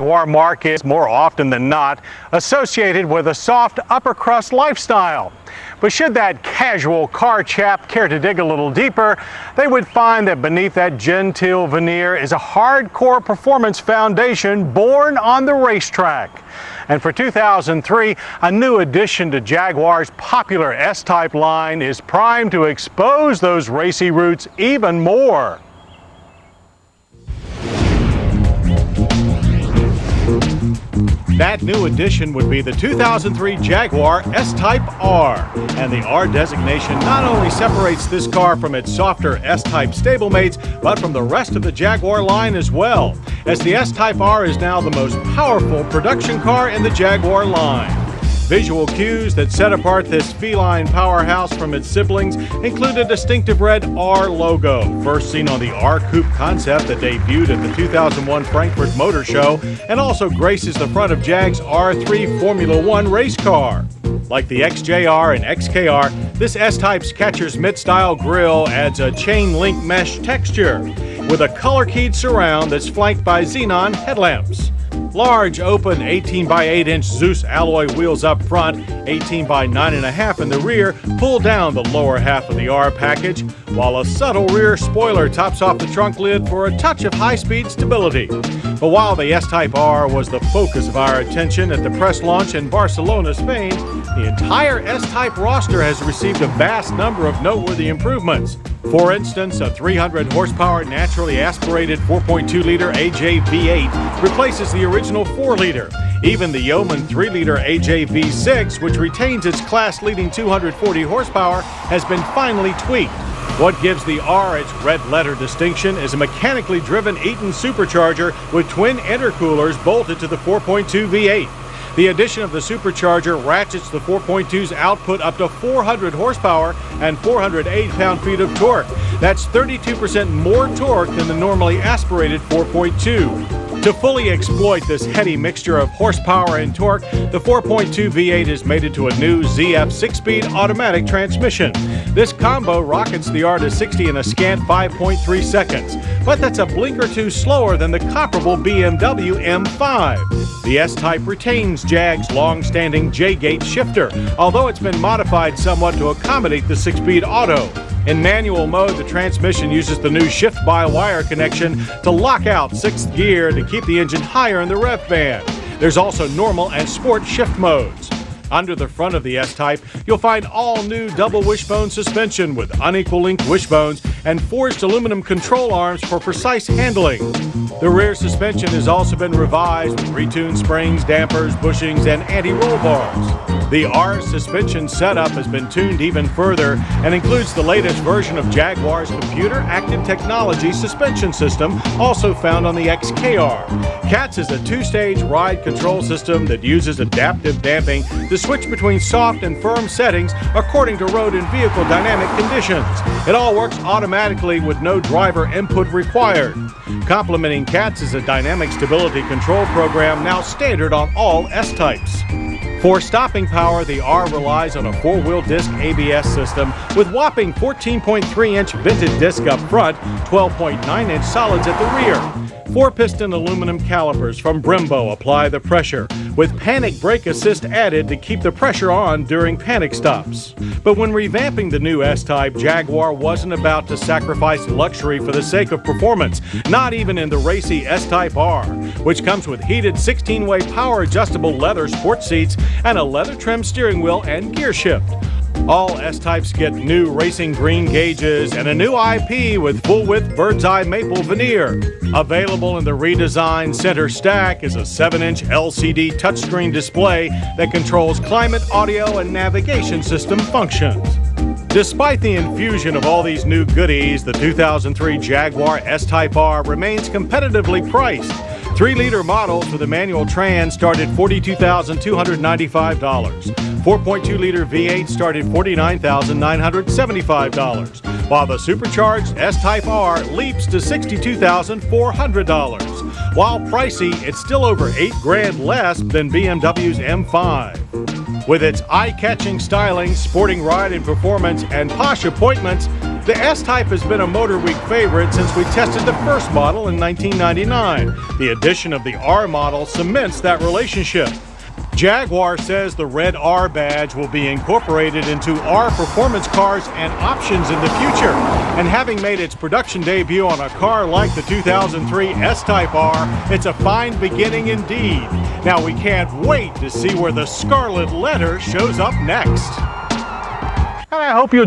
Jaguar market is more often than not associated with a soft upper crust lifestyle. But should that casual car chap care to dig a little deeper, they would find that beneath that genteel veneer is a hardcore performance foundation born on the racetrack. And for 2003, a new addition to Jaguar's popular S-Type line is primed to expose those racy roots even more. That new addition would be the 2003 Jaguar S-Type R. And the R designation not only separates this car from its softer S-Type stablemates, but from the rest of the Jaguar line as well, as the S-Type R is now the most powerful production car in the Jaguar line. Visual cues that set apart this feline powerhouse from its siblings include a distinctive red R logo, first seen on the R Coupe concept that debuted at the 2001 Frankfurt Motor Show, and also graces the front of Jag's R3 Formula One race car. Like the XJR and XKR, this S-Type's catcher's mitt-style grille adds a chain link mesh texture, with a color-keyed surround that's flanked by xenon headlamps. Large, open 18x8-inch Zeus alloy wheels up front, 18x9.5 in the rear, pull down the lower half of the R package, while a subtle rear spoiler tops off the trunk lid for a touch of high-speed stability. But while the S-Type R was the focus of our attention at the press launch in Barcelona, Spain, the entire S-Type roster has received a vast number of noteworthy improvements. For instance, a 300 horsepower naturally aspirated 4.2-liter AJ V8 replaces the original 4-liter. Even the Yeoman 3-liter AJ V6, which retains its class-leading 240 horsepower, has been finally tweaked. What gives the R its red letter distinction is a mechanically driven Eaton supercharger with twin intercoolers bolted to the 4.2 V8. The addition of the supercharger ratchets the 4.2's output up to 400 horsepower and 408 pound-feet of torque. That's 32% more torque than the normally aspirated 4.2. To fully exploit this heady mixture of horsepower and torque, the 4.2 V8 is mated to a new ZF 6-speed automatic transmission. This combo rockets the R to 60 in a scant 5.3 seconds, but that's a blink or two slower than the comparable BMW M5. The S-Type retains Jag's long-standing J-gate shifter, although it's been modified somewhat to accommodate the 6-speed auto. In manual mode, the transmission uses the new shift-by-wire connection to lock out 6th gear to keep the engine higher in the rev band. There's also normal and sport shift modes. Under the front of the S-Type, you'll find all new double wishbone suspension with unequal link wishbones and forged aluminum control arms for precise handling. The rear suspension has also been revised with retuned springs, dampers, bushings, and anti-roll bars. The R suspension setup has been tuned even further and includes the latest version of Jaguar's computer-active technology suspension system, also found on the XKR. CATS is a 2-stage ride control system that uses adaptive damping to switch between soft and firm settings according to road and vehicle dynamic conditions. It all works automatically with no driver input required. Complementing CATS is a dynamic stability control program now standard on all S-Types. For stopping power, the R relies on a 4-wheel disc ABS system with whopping 14.3-inch vented disc up front, 12.9-inch solids at the rear. 4-piston aluminum calipers from Brembo apply the pressure, with panic brake assist added to keep the pressure on during panic stops. But when revamping the new S-Type, Jaguar wasn't about to sacrifice luxury for the sake of performance, not even in the racy S-Type R, which comes with heated 16-way power-adjustable leather sport seats and a leather-trimmed steering wheel and gear shift. All S-Types get new racing green gauges and a new IP with full-width bird's-eye maple veneer. Available in the redesigned center stack is a 7-inch LCD touchscreen display that controls climate, audio, and navigation system functions. Despite the infusion of all these new goodies, the 2003 Jaguar S-Type R remains competitively priced. 3-liter models with a manual trans start at $42,295. 4.2-liter V8 start at $49,975, while the supercharged S-Type R leaps to $62,400. While pricey, it's still over $8,000 less than BMW's M5. With its eye-catching styling, sporting ride and performance, and posh appointments, The S-Type has been a MotorWeek favorite since we tested the first model in 1999. The addition of the R model cements that relationship. Jaguar says the red R badge will be incorporated into R performance cars and options in the future. And having made its production debut on a car like the 2003 S-Type R, it's a fine beginning indeed. Now we can't wait to see where the scarlet letter shows up next. And I hope you'll